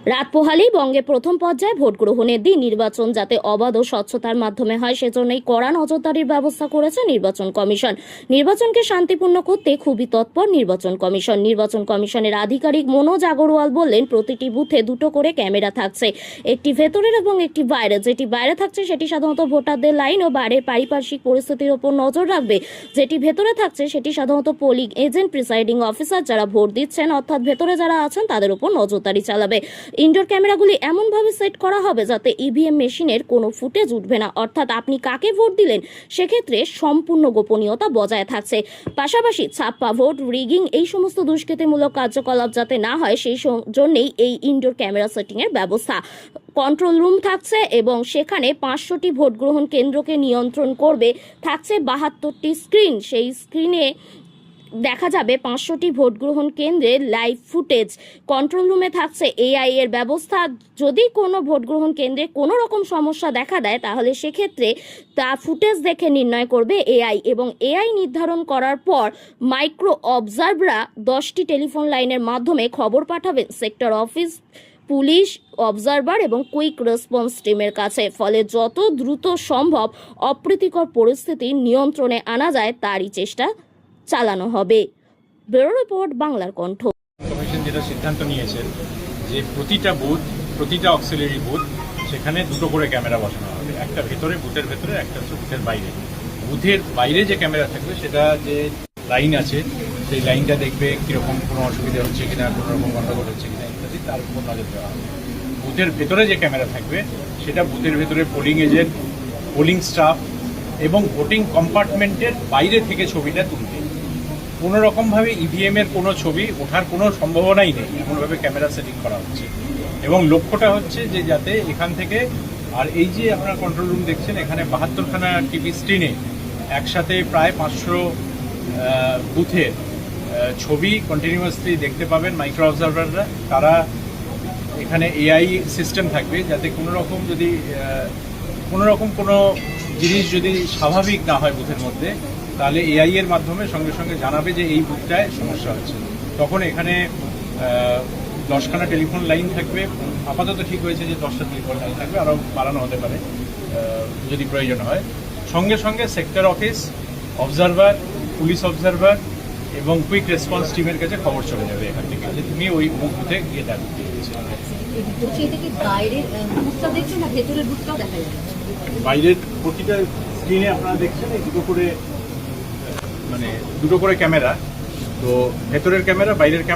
রাত পোহালেই বঙ্গে প্রথম পর্যায়ে ভোট গ্রহণের দিন নির্বাচন যাতে অবাধ ও স্বচ্ছতার মাধ্যমে হয় সেজন্যই কড়া নজরদারির ব্যবস্থা করেছে নির্বাচন কমিশন। নির্বাচনকে শান্তিপূর্ণ করতে খুবই তৎপর নির্বাচন কমিশন। নির্বাচন কমিশনের আধিকারিক মনোজ আগরওয়াল বললেন, প্রতিটি বুথে দুটো করে ক্যামেরা থাকছে, একটি ভেতরের এবং একটি বাইরে। যেটি বাইরে থাকছে সেটি সাধারণত ভোটারদের লাইন ও বাইরের পারিপার্শ্বিক পরিস্থিতির উপর নজর রাখবে। যেটি ভেতরে থাকছে সেটি সাধারণত পোলিং এজেন্ট, প্রিসাইডিং অফিসার যারা ভোট দিচ্ছেন অর্থাৎ ভেতরে যারা আছেন তাদের উপর নজরদারি চালাবে। ইনডোর ক্যামেরাগুলি এমনভাবে সেট করা হবে যাতে ইভিএম মেশিনের কোনো ফুটেজ উঠবে না, অর্থাৎ আপনি কাকে ভোট দিলেন সেক্ষেত্রে সম্পূর্ণ গোপনীয়তা বজায় থাকছে। পাশাপাশি ছাপ্পা ভোট, রিগিং এই সমস্ত দুষ্কৃতিমূলক কার্যকলাপ যাতে না হয় সেই জন্যই এই ইনডোর ক্যামেরা সেটিং এর ব্যবস্থা। কন্ট্রোল রুম থাকছে এবং সেখানে 500টি ভোট গ্রহণ কেন্দ্রকে নিয়ন্ত্রণ করবে। থাকছে 72টি স্ক্রিন, সেই স্ক্রিনে দেখা যাবে 500টি ভোট গ্রহণ কেন্দ্রের লাইভ ফুটেজ। কন্ট্রোল রুমে থাকছে এআই এর ব্যবস্থা। যদি কোনো ভোট গ্রহণ কেন্দ্রে কোনো রকম সমস্যা দেখা দেয় তাহলে সেক্ষেত্রে তা ফুটেজ দেখে নির্ণয় করবে এআই, এবং এআই নির্ধারণ করার পর মাইক্রো অবজারভাররা 10টি টেলিফোন লাইনের মাধ্যমে খবর পাঠাবেন সেক্টর অফিস, পুলিশ, অবজারভার এবং কুইক রেসপন্স টিমের কাছে। ফলে যত দ্রুত সম্ভব অপ্রীতিকর পরিস্থিতি নিয়ন্ত্রণে আনা যায় তারই চেষ্টা চালানো হবে। ব্যুরো রিপোর্ট, বাংলার কণ্ঠ। কমিশন যেটা সিদ্ধান্ত নিয়েছে যে প্রতিটা বুথ, প্রতিটা অক্সিলারি বুথ সেখানে দুটো করে ক্যামেরা বসানো হবে, একটা ভেতরে, বুথের ভেতরে, একটা হচ্ছে বুথের বাইরে। বুথের বাইরে যে ক্যামেরা থাকবে সেটা যে লাইন আছে সেই লাইনটা দেখবে কীরকম কোনো অসুবিধা হচ্ছে কিনা, কোনো রকম গণ্ডগোল হচ্ছে কিনা ইত্যাদি, তার উপর নজর দেওয়া হবে। বুথের ভেতরে যে ক্যামেরা থাকবে সেটা বুথের ভেতরে পোলিং এজেন্ট, পোলিং স্টাফ এবং ভোটিং কম্পার্টমেন্টের বাইরে থেকে ছবিটা তুলবে। কোনো রকমভাবে ইভিএমের কোনো ছবি ওঠার কোনো সম্ভাবনাই নেই, এমনভাবে ক্যামেরা সেটিং করা হচ্ছে। এবং লক্ষ্যটা হচ্ছে যে যাতে এখান থেকে, আর এই যে আপনারা কন্ট্রোল রুম দেখছেন এখানে 72খানা টিভি স্ক্রিনে একসাথে প্রায় 500 বুথের ছবি কন্টিনিউয়াসলি দেখতে পাবেন মাইক্রো অবজারভাররা। তারা এখানে এআই সিস্টেম থাকবে যাতে কোনো রকম যদি কোনো জিনিস যদি স্বাভাবিক না হয় বুথের মধ্যে, তাহলে এআই এর মাধ্যমে সঙ্গে সঙ্গে জানাবে যে এই বুথটায় সমস্যা হচ্ছে। তখন এখানে 10খানা টেলিফোন লাইন থাকবে। আপাতত ঠিক হয়েছে যে 10টা টেলিফোন লাইন থাকবে, আরও বাড়ানো হতে পারে যদি প্রয়োজন হয়। সঙ্গে সঙ্গে sector office, observer, police observer এবং কুইক রেসপন্স টিমের কাছে খবর চলে যাবে এখান থেকে যে তুমি ওই বুথে গিয়ে দেখো। বাইরের প্রতিটা স্ক্রিনে আপনারা দেখছেন দুটো করে ক্যামেরা, তো ভেতরের ক্যামেরা, বাইরের ক্যামেরা